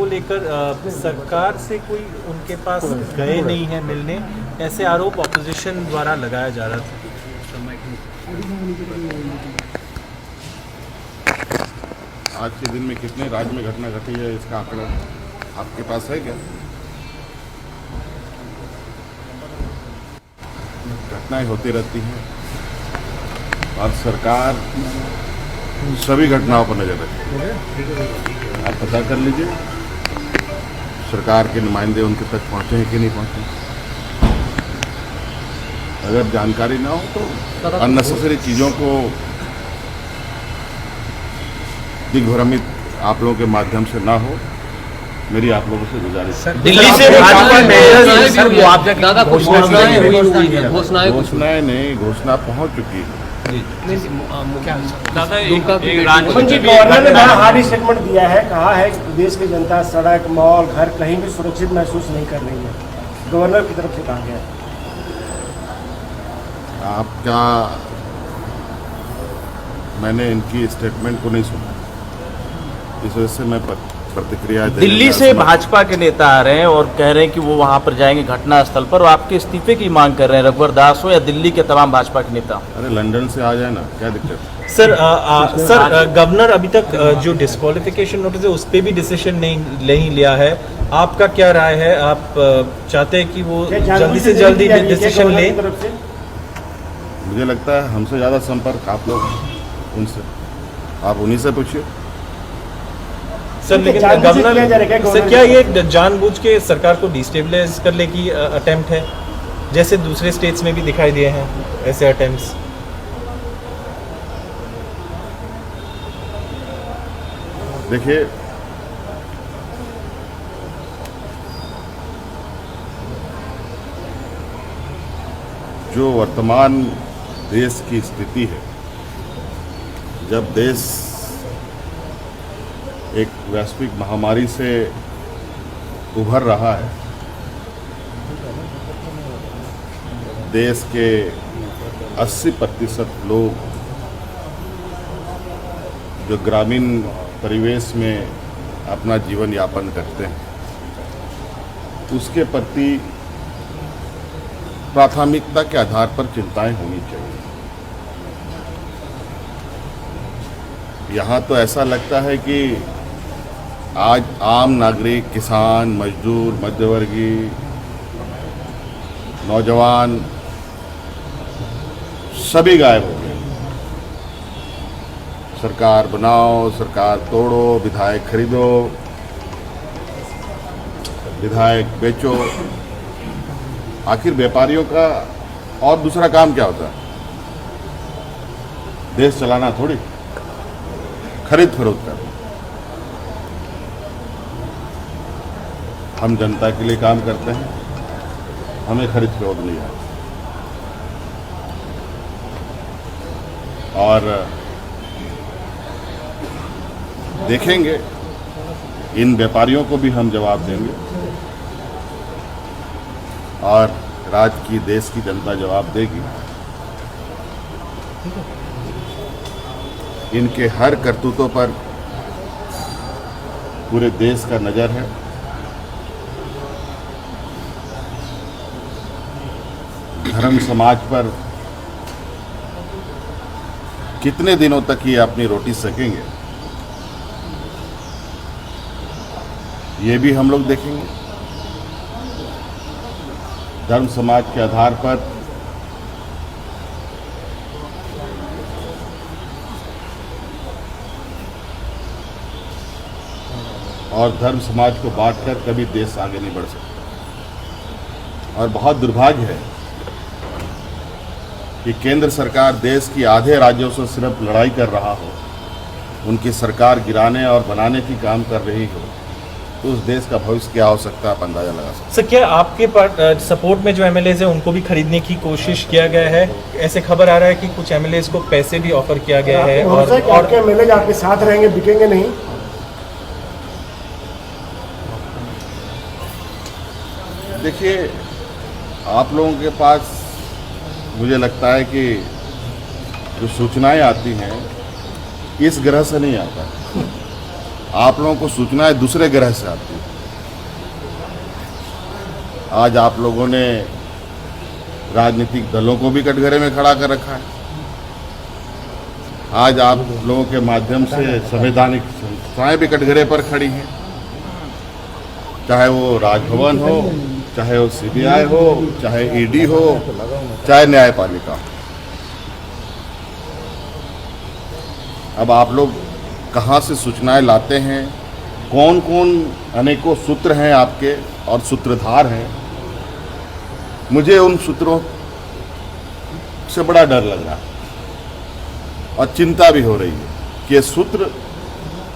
को लेकर सरकार से कोई उनके पास गए नहीं है मिलने, ऐसे आरोप ऑपोजिशन द्वारा लगाया जा रहा था। आज के दिन में कितने राज्य में घटना घटी है, इसका आंकड़ा आपके पास है क्या? घटनाएं होती रहती हैं और सरकार सभी घटनाओं पर नजर रखती है। आप पता कर लीजिए सरकार के नुमाइंदे उनके तक पहुंचे हैं कि नहीं पहुंचे। अगर जानकारी ना हो तो अननेसेसरी चीज़ों को दिग्भ्रमित आप लोगों के माध्यम से ना हो, मेरी आप लोगों से गुजारिश है। दिल्ली से भाजपा में घोषणाएं नहीं, घोषणा पहुंच चुकी है। गवर्नर ने बड़ा हार्ड स्टेटमेंट दिया है, कहा है कि प्रदेश की जनता सड़क, मॉल, घर कहीं भी सुरक्षित महसूस नहीं कर रही है। गवर्नर की तरफ से कहा गया है। आपका मैंने इनकी स्टेटमेंट को नहीं सुना, इस वजह से मैं प्रतिक्रिया दिल्ली से भाजपा के नेता आ रहे हैं और कह रहे हैं कि वो वहां पर जाएंगे घटना स्थल पर और आपके इस्तीफे की मांग कर रहे हैं, रघुवर दास हो या दिल्ली के तमाम भाजपा के नेता। अरे लंदन से आ जाए ना, क्या दिक्कत है? सर गवर्नर अभी तक जो डिस्क्वालिफिकेशन नोटिस है उस पर भी डिसीजन नहीं लिया है, आपका क्या राय है? आप चाहते हैं कि वो जल्दी से जल्दी डिसीजन ले? मुझे लगता है हमसे ज़्यादा संपर्क आप लोग उनसे, आप उन्हीं से पूछिए। सर लेकिन गवर्नर सर क्या ये जानबूझ के सरकार को डिस्टेबलाइज करने की अटेम्प्ट है, जैसे दूसरे स्टेट्स में भी दिखाई दिए हैं ऐसे अटेम्प्ट्स? देखिए जो वर्तमान देश की स्थिति है, जब देश एक वैश्विक महामारी से उभर रहा है, देश के 80% लोग जो ग्रामीण परिवेश में अपना जीवन यापन करते हैं, उसके प्रति प्राथमिकता के आधार पर चिंताएं होनी चाहिए। यहाँ तो ऐसा लगता है कि आज आम नागरिक, किसान, मजदूर, मध्यवर्गीय, नौजवान सभी गायब हो गए। सरकार बनाओ, सरकार तोड़ो, विधायक खरीदो, विधायक बेचो। आखिर व्यापारियों का और दूसरा काम क्या होता है? देश चलाना थोड़ी, खरीद फरोख्त करना। हम जनता के लिए काम करते हैं, हमें खरीद फरोख्त नहीं है। और देखेंगे, इन व्यापारियों को भी हम जवाब देंगे और राज्य की, देश की जनता जवाब देगी। इनके हर करतूतों पर पूरे देश का नज़र है। धर्म समाज पर कितने दिनों तक ये अपनी रोटी सेकेंगे, ये भी हम लोग देखेंगे। धर्म समाज के आधार पर और धर्म समाज को बांटकर कभी देश आगे नहीं बढ़ सकता। और बहुत दुर्भाग्य है कि केंद्र सरकार देश की आधे राज्यों से सिर्फ लड़ाई कर रहा हो, उनकी सरकार गिराने और बनाने की काम कर रही हो, तो उस देश का भविष्य क्या हो सकता है आप अंदाजा लगा सकते हैं। सर क्या आपके सपोर्ट में जो एमएलएज हैं उनको भी खरीदने की कोशिश किया गया है? ऐसे खबर आ रहा है कि कुछ एमएलएज को पैसे भी ऑफर किया गया है। और एमएलएज आपके साथ रहेंगे, बिकेंगे नहीं? देखिए, आप लोगों के पास मुझे लगता है कि जो सूचनाएं आती हैं इस ग्रह से नहीं आता। आप लोगों को सूचनाएं दूसरे ग्रह से आती है। आज आप लोगों ने राजनीतिक दलों को भी कटघरे में खड़ा कर रखा है। आज आप लोगों के माध्यम से संवैधानिक संस्थाएं भी कटघरे पर खड़ी हैं, चाहे वो राजभवन हो, चाहे वो सीबीआई हो, चाहे ईडी हो, चाहे न्यायपालिका। अब आप लोग कहाँ से सूचनाएं लाते हैं, कौन कौन अनेकों सूत्र हैं आपके और सूत्रधार हैं, मुझे उन सूत्रों से बड़ा डर लग रहा है और चिंता भी हो रही है कि ये सूत्र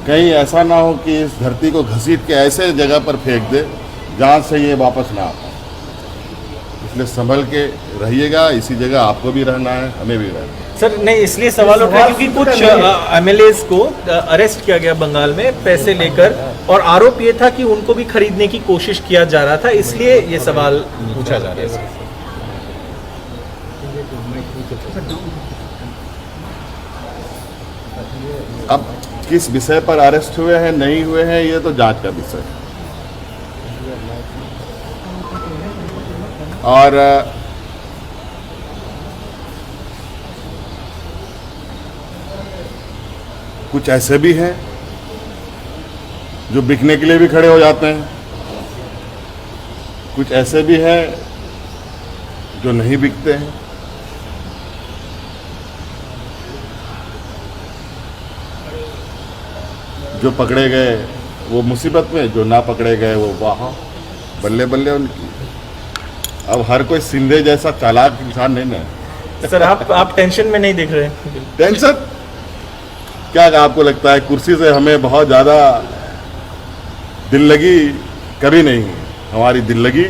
कहीं ऐसा ना हो कि इस धरती को घसीट के ऐसे जगह पर फेंक दे जहाँ से ये वापस ना आ पाए। इसलिए संभल के रहिएगा, इसी जगह आपको भी रहना है, हमें भी रहना है। सर नहीं, इसलिए सवाल उठ रहा है क्योंकि कुछ एमएलएज को अरेस्ट किया गया बंगाल में पैसे लेकर, और आरोप ये था कि उनको भी खरीदने की कोशिश किया जा रहा था, इसलिए ये सवाल पूछा जा रहा है। अब किस विषय पर अरेस्ट हुए हैं, नहीं हुए हैं, ये तो जांच का विषय है। और कुछ ऐसे भी हैं जो बिकने के लिए भी खड़े हो जाते हैं, कुछ ऐसे भी हैं जो नहीं बिकते हैं। जो पकड़े गए वो मुसीबत में, जो ना पकड़े गए वो वाह, बल्ले बल्ले उनकी। अब हर कोई सिंधे जैसा चालाक इंसान नहीं ना। सर आप टेंशन में नहीं दिख रहे। टेंशन क्या, आपको लगता है कुर्सी से हमें बहुत ज़्यादा दिल लगी? कभी नहीं। हमारी दिल लगी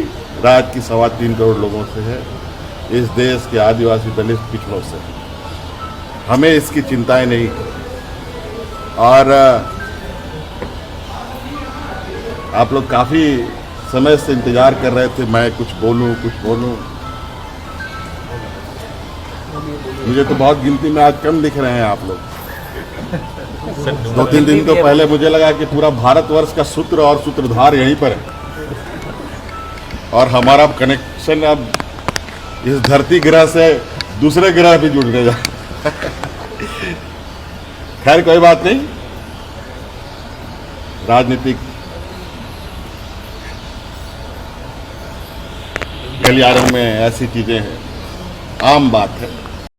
राज्य की 3.25 करोड़ लोगों से है, इस देश के आदिवासी दलित पिछड़ों से। हमें इसकी चिंताएं नहीं। और आप लोग काफ़ी समय से इंतजार कर रहे थे मैं कुछ बोलूं। मुझे तो बहुत गिनती में आज कम दिख रहे हैं आप लोग। 2-3 दिन तो पहले मुझे लगा कि पूरा भारतवर्ष का सूत्र और सूत्रधार यहीं पर है, और हमारा कनेक्शन अब इस धरती ग्रह से दूसरे ग्रह भी जुड़ने जा। खैर कोई बात नहीं, राजनीतिक गलियारों में ऐसी चीजें हैं, आम बात है।